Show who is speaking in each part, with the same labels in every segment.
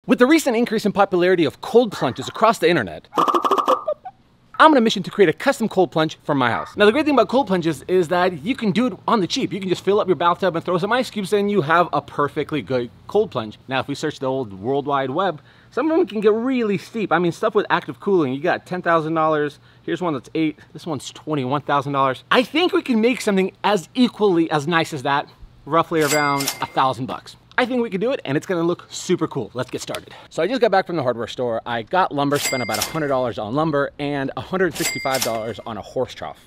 Speaker 1: With the recent increase in popularity of cold plunges across the internet, I'm on a mission to create a custom cold plunge for my house. Now the great thing about cold plunges is that you can do it on the cheap. You can just fill up your bathtub and throw some ice cubes and you have a perfectly good cold plunge. Now if we search the old World Wide Web, some of them can get really steep. I mean, stuff with active cooling, you got $10,000. Here's one that's $8,000. This one's $21,000. I think we can make something as equally as nice as that, roughly around $1,000 bucks. I think we can do it and it's gonna look super cool. Let's get started. So I just got back from the hardware store. I got lumber, spent about $100 on lumber and $165 on a horse trough.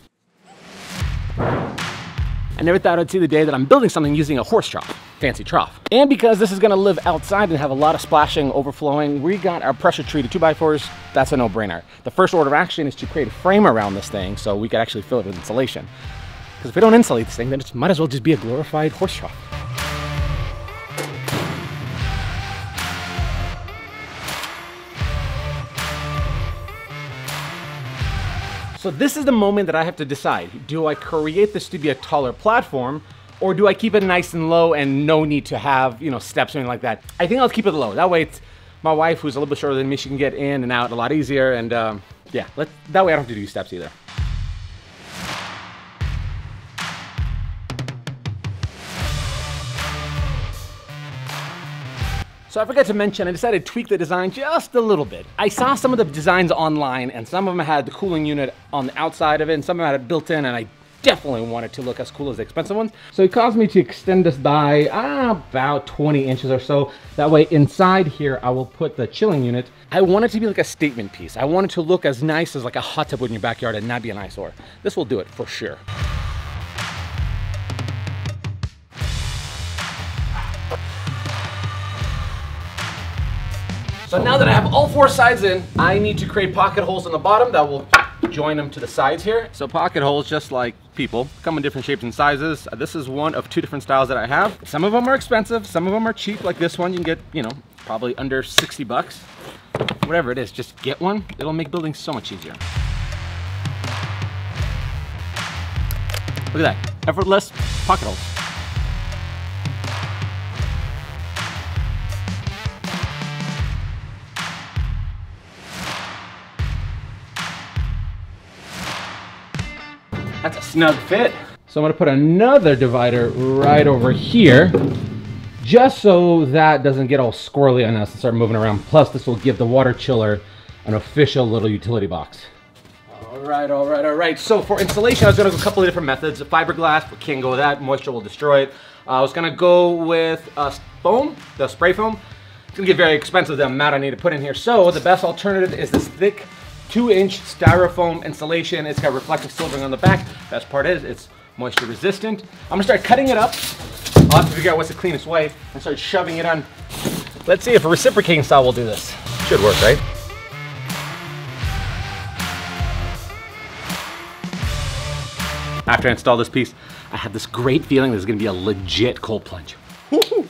Speaker 1: I never thought I'd see the day that I'm building something using a horse trough, fancy trough. And because this is gonna live outside and have a lot of splashing, overflowing, we got our pressure treated 2x4s. That's a no-brainer. The first order of action is to create a frame around this thing so we could actually fill it with insulation. Because if we don't insulate this thing, then it might as well just be a glorified horse trough. So this is the moment that I have to decide. Do I create this to be a taller platform or do I keep it nice and low and no need to have, steps or anything like that? I think I'll keep it low. That way it's my wife, who's a little bit shorter than me, she can get in and out a lot easier. And yeah, that way I don't have to do steps either. So I forgot to mention, I decided to tweak the design just a little bit. I saw some of the designs online and some of them had the cooling unit on the outside of it and some of them had it built in and I definitely want it to look as cool as the expensive ones. So it caused me to extend this by about 20 inches or so. That way inside here, I will put the chilling unit. I want it to be like a statement piece. I want it to look as nice as like a hot tub in your backyard and not be an eyesore. This will do it for sure. So now that I have all four sides in, I need to create pocket holes on the bottom that will join them to the sides here. So pocket holes, just like people, come in different shapes and sizes. This is one of 2 different styles that I have. Some of them are expensive, some of them are cheap, like this one. You can get, probably under 60 bucks. Whatever it is, just get one. It'll make building so much easier. Look at that, effortless pocket holes. That's a snug fit. So I'm gonna put another divider right over here, just so that doesn't get all squirrely on us and start moving around. Plus this will give the water chiller an official little utility box. All right. So for insulation, I was gonna go a couple of different methods. The fiberglass, we can't go with that, moisture will destroy it. I was gonna go with foam, the spray foam. It's gonna get very expensive, the amount I need to put in here. So the best alternative is this thick 2-inch styrofoam insulation. It's got reflective silvering on the back. Best part is it's moisture resistant. I'm gonna start cutting it up. I'll have to figure out what's the cleanest way and start shoving it on. Let's see if a reciprocating style will do this. Should work, right? After I install this piece, I have this great feeling this is gonna be a legit cold plunge. Woo-hoo.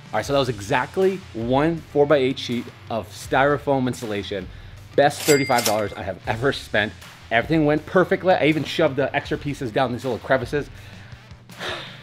Speaker 1: All right, so that was exactly one 4x8 sheet of styrofoam insulation. Best $35 I have ever spent. Everything went perfectly. I even shoved the extra pieces down these little crevices.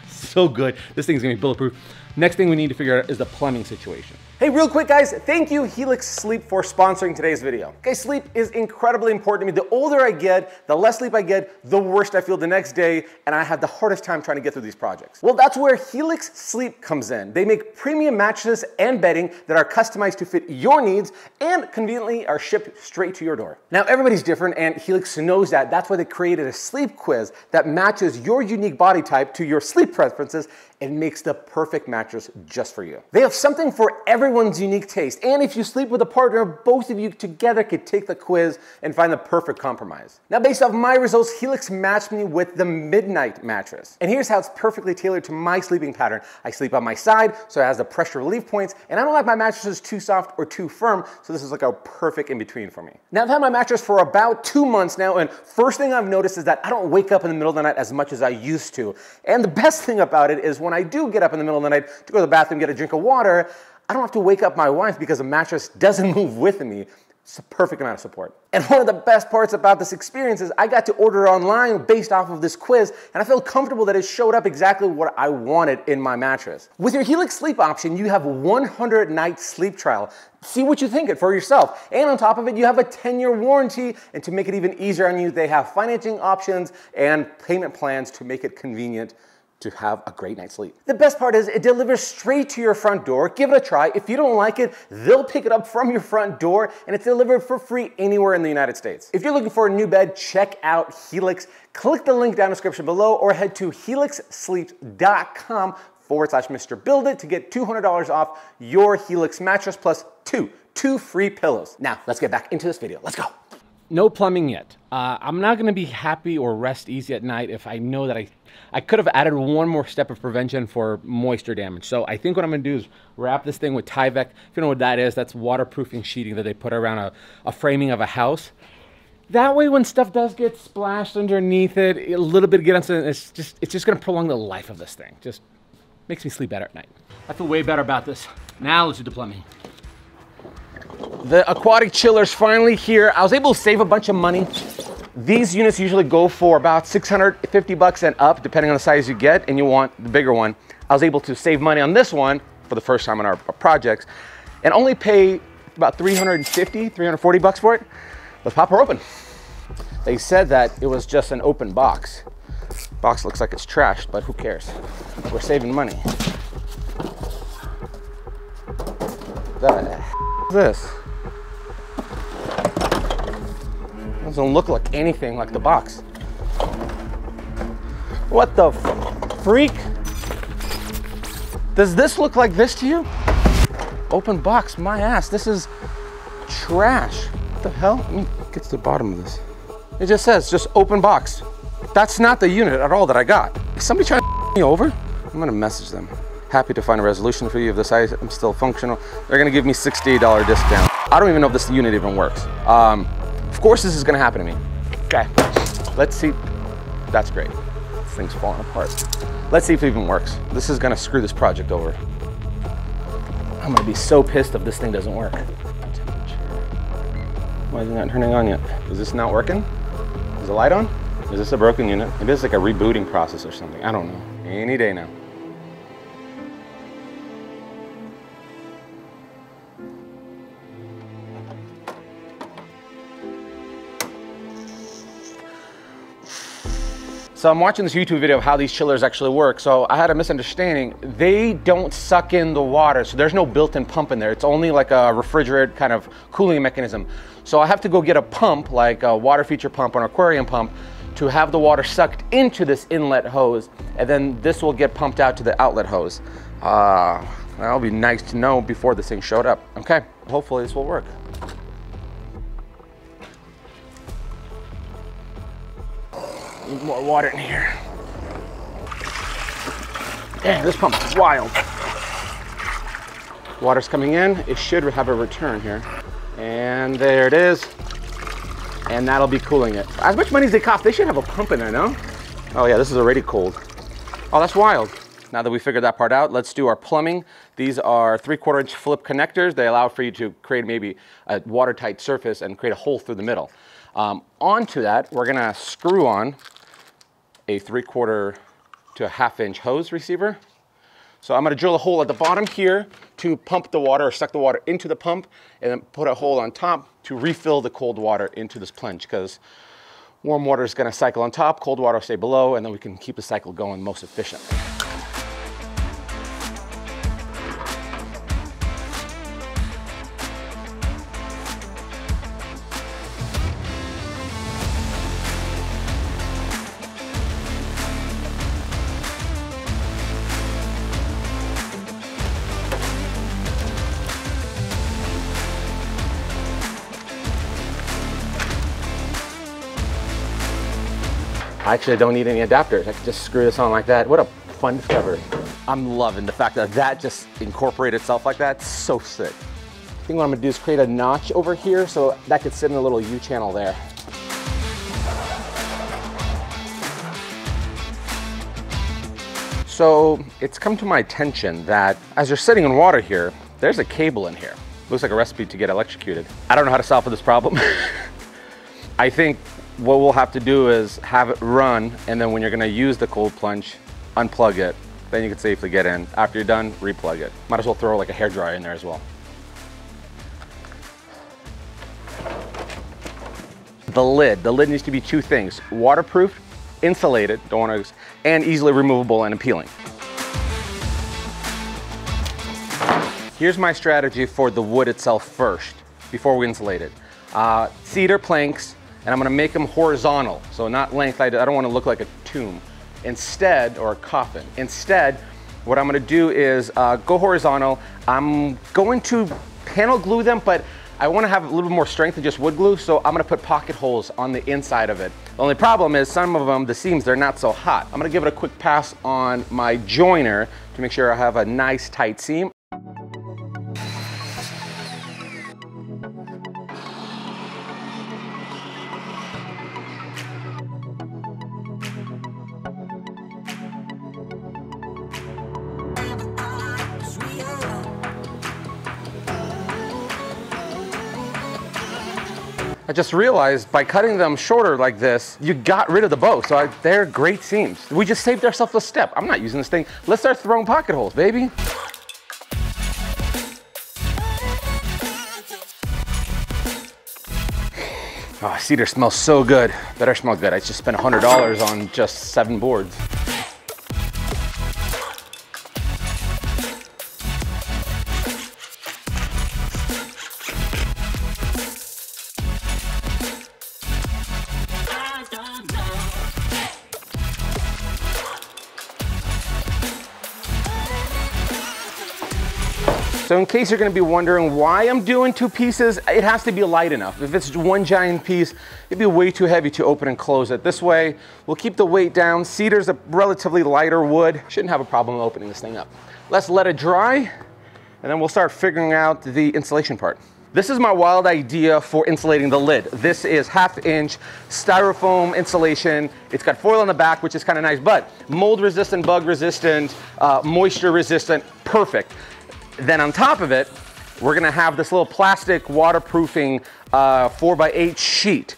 Speaker 1: So good. This thing's gonna be bulletproof. Next thing we need to figure out is the plumbing situation. Hey, real quick guys, thank you Helix Sleep for sponsoring today's video. Okay, sleep is incredibly important to me. The older I get, the less sleep I get, the worse I feel the next day, and I have the hardest time trying to get through these projects. Well, that's where Helix Sleep comes in. They make premium mattresses and bedding that are customized to fit your needs and conveniently are shipped straight to your door. Now, everybody's different and Helix knows that. That's why they created a sleep quiz that matches your unique body type to your sleep preferences and makes the perfect mattress just for you. They have something for everyone's unique taste. And if you sleep with a partner, both of you together could take the quiz and find the perfect compromise. Now, based off my results, Helix matched me with the Midnight mattress. And here's how it's perfectly tailored to my sleeping pattern. I sleep on my side, so it has the pressure relief points, and I don't like my mattresses too soft or too firm, so this is like a perfect in-between for me. Now, I've had my mattress for about 2 months now, and first thing I've noticed is that I don't wake up in the middle of the night as much as I used to. And the best thing about it is when I do get up in the middle of the night to go to the bathroom, get a drink of water, I don't have to wake up my wife because the mattress doesn't move with me. It's a perfect amount of support. And one of the best parts about this experience is I got to order online based off of this quiz, and I feel comfortable that it showed up exactly what I wanted in my mattress. With your Helix Sleep option, you have 100-night sleep trial. See what you think it for yourself. And on top of it, you have a 10-year warranty, and to make it even easier on you, they have financing options and payment plans to make it convenient to have a great night's sleep. The best part is it delivers straight to your front door. Give it a try. If you don't like it, they'll pick it up from your front door, and it's delivered for free anywhere in the United States. If you're looking for a new bed, check out Helix. Click the link down in the description below or head to helixsleep.com/Mr. Build It to get $200 off your Helix mattress plus two free pillows. Now, let's get back into this video. Let's go. No plumbing yet. I'm not gonna be happy or rest easy at night if I know that I could have added one more step of prevention for moisture damage. So I think what I'm gonna do is wrap this thing with Tyvek. If you know what that is, that's waterproofing sheeting that they put around a framing of a house. That way when stuff does get splashed underneath it, a little bit gets on, it's just gonna prolong the life of this thing. Just makes me sleep better at night. I feel way better about this. Now let's do the plumbing. The aquatic chiller's finally here. I was able to save a bunch of money. These units usually go for about $650 and up, depending on the size you get, and you want the bigger one. I was able to save money on this one for the first time on our projects and only pay about $340 for it. Let's pop her open. They said that it was just an open box. Box looks like it's trashed, but who cares? We're saving money. What the heck is this? Doesn't look like anything like the box. What the freak? Does this look like this to you? Open box, my ass. This is trash. What the hell? Let me get to the bottom of this. It just says, just open box. That's not the unit at all that I got. Is somebody trying to me over? I'm gonna message them. Happy to find a resolution for you if this item still functional. They're gonna give me $68 discount. I don't even know if this unit even works. Of course this is gonna happen to me. Okay, let's see. That's great. This thing's falling apart. Let's see if it even works. This is gonna screw this project over. I'm gonna be so pissed if this thing doesn't work. Why is it not turning on yet? Is this not working? Is the light on? Is this a broken unit? Maybe it's like a rebooting process or something. I don't know. Any day now. So I'm watching this YouTube video of how these chillers actually work. So I had a misunderstanding. They don't suck in the water, so there's no built-in pump in there. It's only like a refrigerated kind of cooling mechanism. So I have to go get a pump, like a water feature pump or an aquarium pump, to have the water sucked into this inlet hose, and then this will get pumped out to the outlet hose. That'll be nice to know before this thing showed up. Okay, hopefully this will work. Need more water in here. Damn, this pump is wild. Water's coming in. It should have a return here. And there it is. And that'll be cooling it. As much money as they cost, they should have a pump in there, no? Oh yeah, this is already cold. Oh, that's wild. Now that we figured that part out, let's do our plumbing. These are 3/4 inch flip connectors. They allow for you to create maybe a watertight surface and create a hole through the middle. Onto that, we're gonna screw on a 3/4 to a 1/2 inch hose receiver. So I'm gonna drill a hole at the bottom here to pump the water or suck the water into the pump, and then put a hole on top to refill the cold water into this plunge, because warm water is gonna cycle on top, cold water will stay below, and then we can keep the cycle going most efficiently. I actually don't need any adapters. I can just screw this on like that. What a fun discovery. I'm loving the fact that that just incorporated itself like that. It's so sick. I think what I'm gonna do is create a notch over here so that could sit in a little U channel there. So it's come to my attention that as you're sitting in water here, there's a cable in here. Looks like a recipe to get electrocuted. I don't know how to solve for this problem. I think what we'll have to do is have it run, and then when you're gonna use the cold plunge, unplug it. Then you can safely get in. After you're done, replug it. Might as well throw like a hairdryer in there as well. The lid needs to be two things: waterproof, insulated, don't want to, and easily removable and appealing. Here's my strategy for the wood itself first, before we insulate it. Cedar planks, and I'm gonna make them horizontal, so not length. I don't want to look like a tomb. Instead, or a coffin. Instead, what I'm gonna do is go horizontal. I'm going to panel glue them, but I wanna have a little bit more strength than just wood glue, so I'm gonna put pocket holes on the inside of it. The only problem is some of them, the seams, they're not so hot. I'm gonna give it a quick pass on my joiner to make sure I have a nice tight seam. I just realized by cutting them shorter like this, you got rid of the bow. So they're great seams. We just saved ourselves a step. I'm not using this thing. Let's start throwing pocket holes, baby. Oh, cedar smells so good. Better smell good. I just spent $100 on just 7 boards. So in case you're gonna be wondering why I'm doing 2 pieces, it has to be light enough. If it's one giant piece, it'd be way too heavy to open and close it. This way, we'll keep the weight down. Cedar's a relatively lighter wood. Shouldn't have a problem opening this thing up. Let's let it dry, and then we'll start figuring out the insulation part. This is my wild idea for insulating the lid. This is 1/2 inch styrofoam insulation. It's got foil on the back, which is kind of nice, but mold resistant, bug resistant, moisture resistant, perfect. Then on top of it, we're gonna have this little plastic waterproofing 4x8 sheet.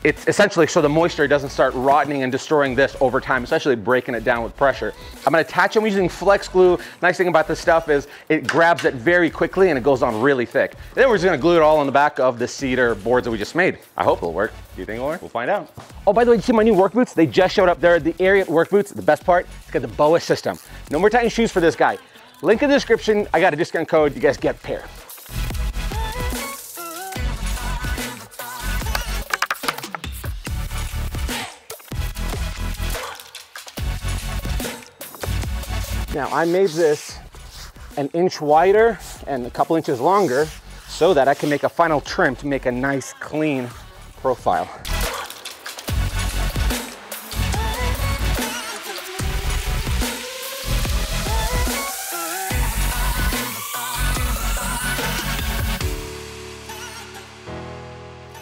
Speaker 1: It's essentially so the moisture doesn't start rotting and destroying this over time, especially breaking it down with pressure. I'm gonna attach them using flex glue. Nice thing about this stuff is it grabs it very quickly and it goes on really thick. And then we're just gonna glue it all on the back of the cedar boards that we just made. I hope it'll work. Do you think it'll work? We'll find out. Oh, by the way, you see my new work boots? They just showed up. They're the Ariat work boots. The best part, it's got the BOA system. No more tightening shoes for this guy. Link in the description. I got a discount code. You guys get a pair. Now I made this an inch wider and a couple inches longer so that I can make a final trim to make a nice clean profile.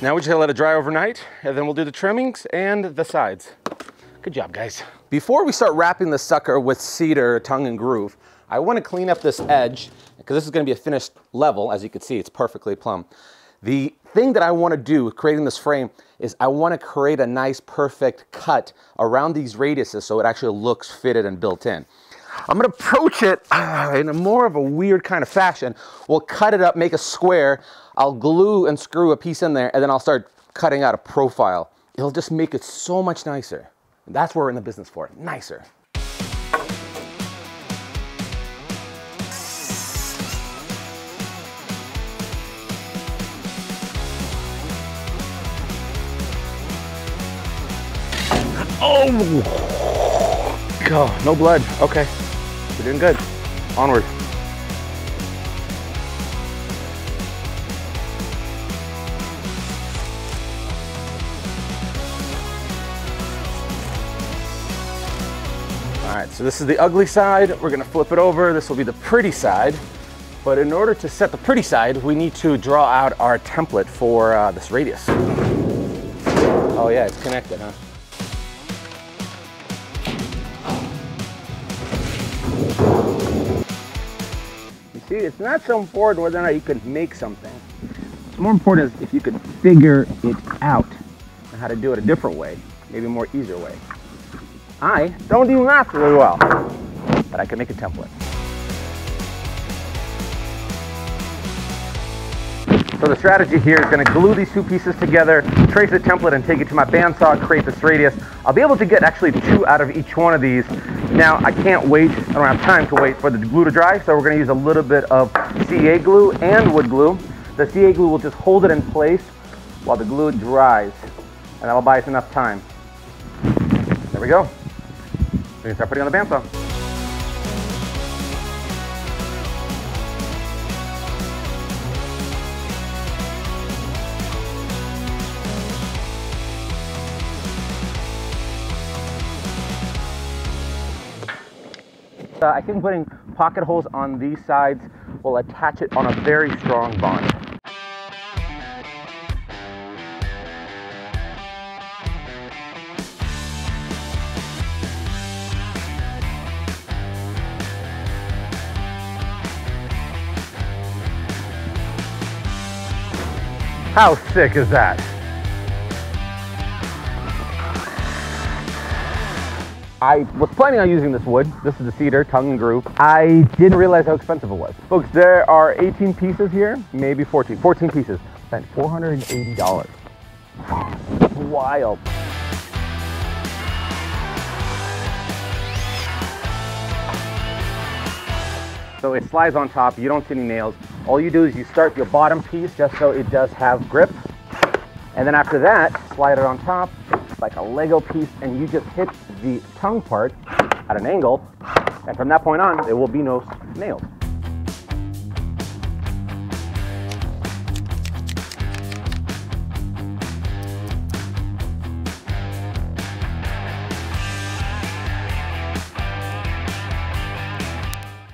Speaker 1: Now we just gotta let it dry overnight, and then we'll do the trimmings and the sides. Good job, guys. Before we start wrapping the sucker with cedar tongue and groove, I wanna clean up this edge, because this is gonna be a finished level. As you can see, it's perfectly plumb. The thing that I wanna do with creating this frame is I wanna create a nice, perfect cut around these radiuses so it actually looks fitted and built in. I'm gonna approach it in a more of a weird kind of fashion. We'll cut it up, make a square. I'll glue and screw a piece in there, and then I'll start cutting out a profile. It'll just make it so much nicer. That's what we're in the business for, nicer. Oh! God, no blood. Okay, we're doing good. Onward. All right, so this is the ugly side. We're gonna flip it over. This will be the pretty side. But in order to set the pretty side, we need to draw out our template for this radius. Oh yeah, it's connected, huh? See, it's not so important whether or not you can make something. What's more important is if you can figure it out and how to do it a different way, maybe a more easier way. I don't do math really well, but I can make a template. So the strategy here is going to glue these two pieces together, trace the template, and take it to my bandsaw, create this radius. I'll be able to get actually 2 out of each one of these. Now, I can't wait, I don't have time to wait for the glue to dry, so we're going to use a little bit of CA glue and wood glue. The CA glue will just hold it in place while the glue dries, and that'll buy us enough time. There we go. We can start putting on the bandsaw. I think putting pocket holes on these sides will attach it on a very strong bond. How sick is that? I was planning on using this wood. This is the cedar, tongue and groove. I didn't realize how expensive it was. Folks, there are 18 pieces here, maybe 14 pieces. Spent $480. Wild. So it slides on top, you don't see any nails. All you do is you start your bottom piece just so it does have grip. And then after that, slide it on top like a Lego piece, and you just hit the tongue part at an angle, and from that point on, there will be no nails.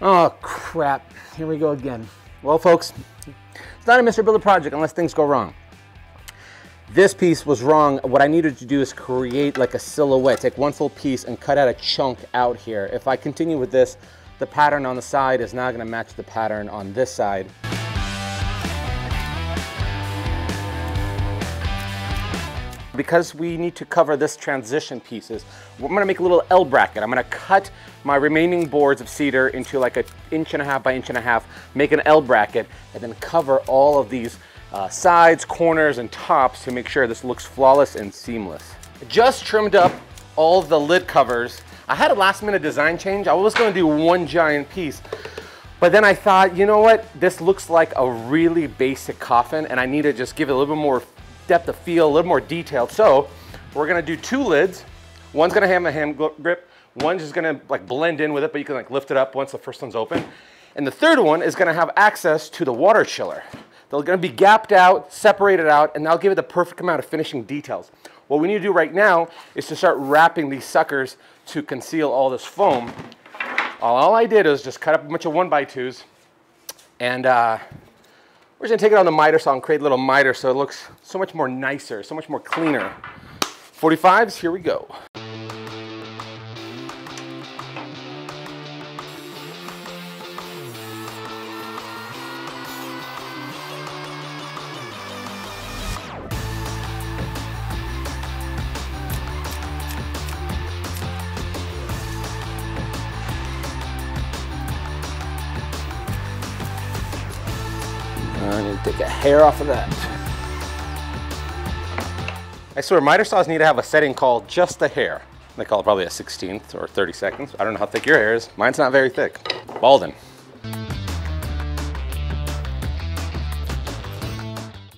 Speaker 1: Oh crap, here we go again. Well folks, it's not a Mr. Builder project unless things go wrong. This piece was wrong. What I needed to do is create like a silhouette, take one full piece and cut out a chunk out here. If I continue with this, the pattern on the side is not going to match the pattern on this side. Because we need to cover this transition pieces, I'm going to make a little L bracket. I'm going to cut my remaining boards of cedar into like 1.5 inches by 1.5 inches, make an L bracket, and then cover all of these sides, corners, and tops to make sure this looks flawless and seamless. I just trimmed up all the lid covers. I had a last minute design change. I was going to do one giant piece, but then I thought, you know what? This looks like a really basic coffin and I need to just give it a little bit more depth of feel, a little more detailed. So we're going to do 2 lids. One's going to have a hand grip. One's just going to like blend in with it, but you can like lift it up once the first one's open. And the third one is going to have access to the water chiller. They're going to be gapped out, separated out, and that'll give it the perfect amount of finishing details. What we need to do right now is to start wrapping these suckers to conceal all this foam. All I did was just cut up a bunch of 1x2s, and we're just going to take it on the miter saw and create a little miter so it looks so much more nicer, so much more cleaner. 45s, here we go. I need to take a hair off of that. I swear, miter saws need to have a setting called just the hair. They call it probably a 16th or 30 seconds. I don't know how thick your hair is. Mine's not very thick. Balding.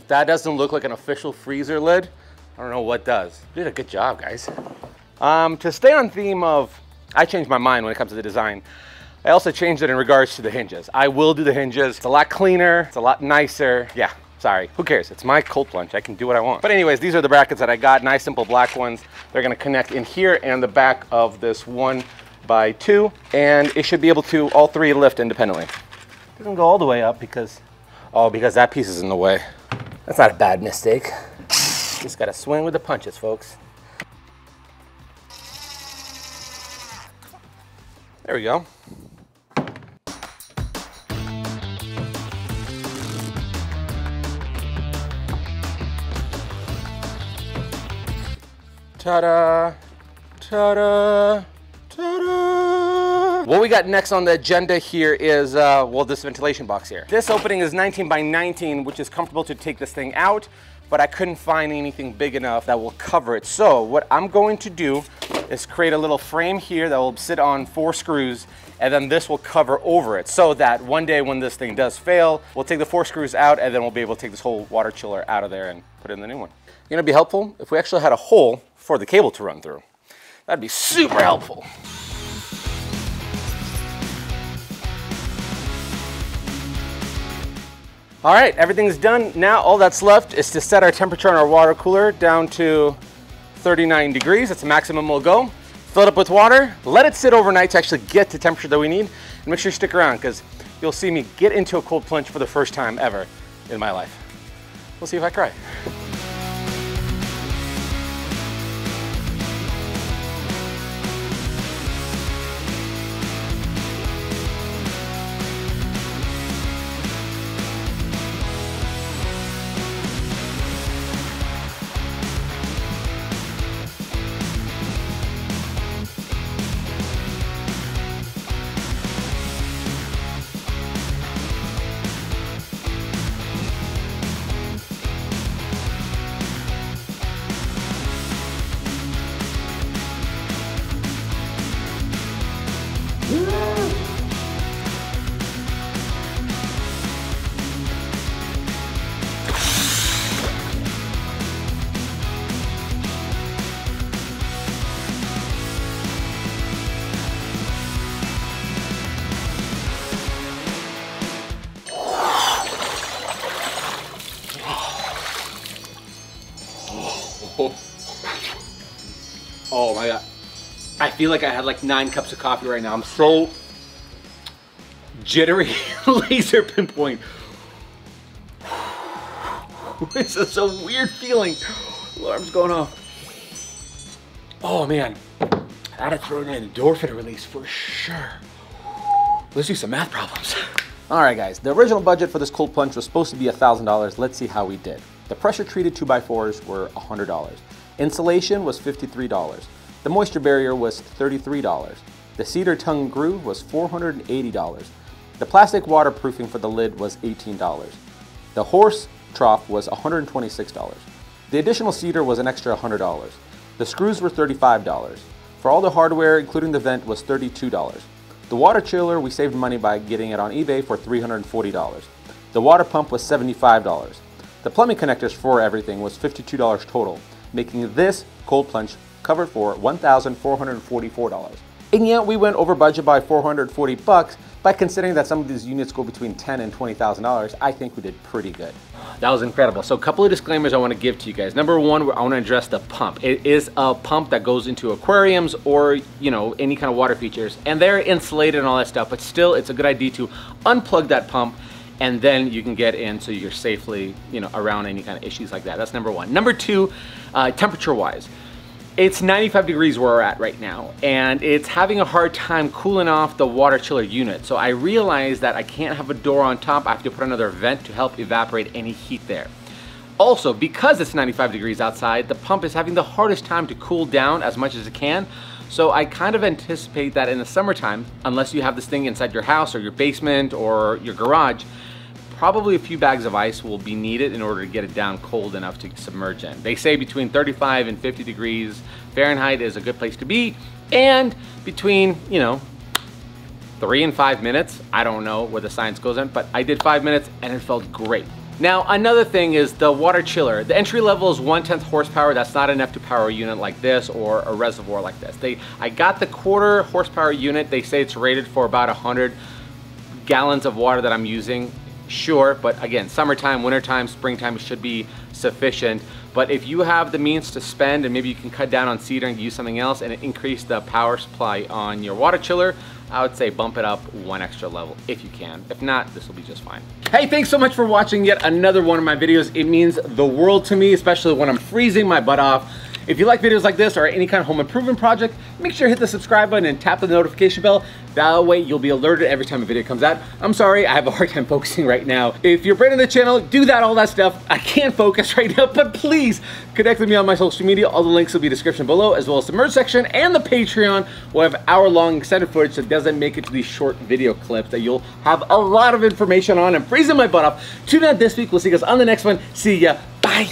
Speaker 1: That doesn't look like an official freezer lid. I don't know what does. You did a good job, guys. To stay on theme of, I changed my mind when it comes to the design. I also changed it in regards to the hinges. I will do the hinges. It's a lot cleaner, it's a lot nicer. Yeah, sorry, who cares? It's my cold plunge, I can do what I want. But anyways, these are the brackets that I got, nice simple black ones. They're gonna connect in here and the back of this 1x2, and it should be able to, all 3 lift independently. It doesn't go all the way up because, oh, because that piece is in the way. That's not a bad mistake. Just gotta swing with the punches, folks. There we go. Ta-da, ta-da, ta-da. What we got next on the agenda here is, well, this ventilation box here. This opening is 19 by 19, which is comfortable to take this thing out, but I couldn't find anything big enough that will cover it. So what I'm going to do is create a little frame here that will sit on 4 screws, and then this will cover over it so that one day when this thing does fail, we'll take the 4 screws out and then we'll be able to take this whole water chiller out of there and put in the new one. You know, it'd be helpful if we actually had a hole for the cable to run through. That'd be super helpful. All right, everything's done. Now all that's left is to set our temperature on our water cooler down to 39 degrees. That's the maximum we'll go. Fill it up with water, let it sit overnight to actually get the temperature that we need, and make sure you stick around because you'll see me get into a cold plunge for the first time ever in my life. We'll see if I cry. Oh my God. I feel like I had like 9 cups of coffee right now. I'm so jittery, laser pinpoint. This is a weird feeling. Alarm's going off. Oh man, that'd throw in an endorphin release for sure. Let's do some math problems. All right guys, the original budget for this cold plunge was supposed to be $1,000. Let's see how we did. The pressure treated 2x4s were $100. Insulation was $53. The moisture barrier was $33. The cedar tongue groove was $480. The plastic waterproofing for the lid was $18. The horse trough was $126. The additional cedar was an extra $100. The screws were $35. For all the hardware, including the vent, was $32. The water chiller, we saved money by getting it on eBay for $340. The water pump was $75. The plumbing connectors for everything was $52 total, making this cold plunge covered for $1,444. And yet we went over budget by 440 bucks. By considering that some of these units go between $10,000 and $20,000, I think we did pretty good. That was incredible. So a couple of disclaimers I want to give to you guys. Number one, I want to address the pump. It is a pump that goes into aquariums or, you know, any kind of water features, and they're insulated and all that stuff, but still it's a good idea to unplug that pump and then you can get in so you're safely, you know, around any kind of issues like that. That's number one. Number two, temperature-wise. It's 95 degrees where we're at right now, and it's having a hard time cooling off the water chiller unit. So I realized that I can't have a door on top. I have to put another vent to help evaporate any heat there. Also, because it's 95 degrees outside, the pump is having the hardest time to cool down as much as it can. So I kind of anticipate that in the summertime, unless you have this thing inside your house or your basement or your garage, probably a few bags of ice will be needed in order to get it down cold enough to submerge in. They say between 35 and 50 degrees Fahrenheit is a good place to be, and between, you know, 3 and 5 minutes. I don't know where the science goes in, but I did 5 minutes and it felt great. Now, another thing is the water chiller. The entry level is 1/10 horsepower. That's not enough to power a unit like this or a reservoir like this. I got the 1/4 horsepower unit. They say it's rated for about 100 gallons of water that I'm using. Sure, but again, summertime, wintertime, springtime should be sufficient. But if you have the means to spend and maybe you can cut down on cedar and use something else and increase the power supply on your water chiller, I would say bump it up 1 extra level if you can. If not, this will be just fine. Hey, thanks so much for watching yet another one of my videos. It means the world to me, especially when I'm freezing my butt off If you like videos like this or any kind of home improvement project, make sure to hit the subscribe button and tap the notification bell. That way you'll be alerted every time a video comes out. I'm sorry, I have a hard time focusing right now. If you're brand new to the channel, do that, all that stuff. I can't focus right now, but please connect with me on my social media. All the links will be in the description below, as well as the merch section and the Patreon. We'll have hour-long extended footage that doesn't make it to these short video clips that you'll have a lot of information on. I'm freezing my butt off. Tune in this week. We'll see you guys on the next one. See ya. Bye.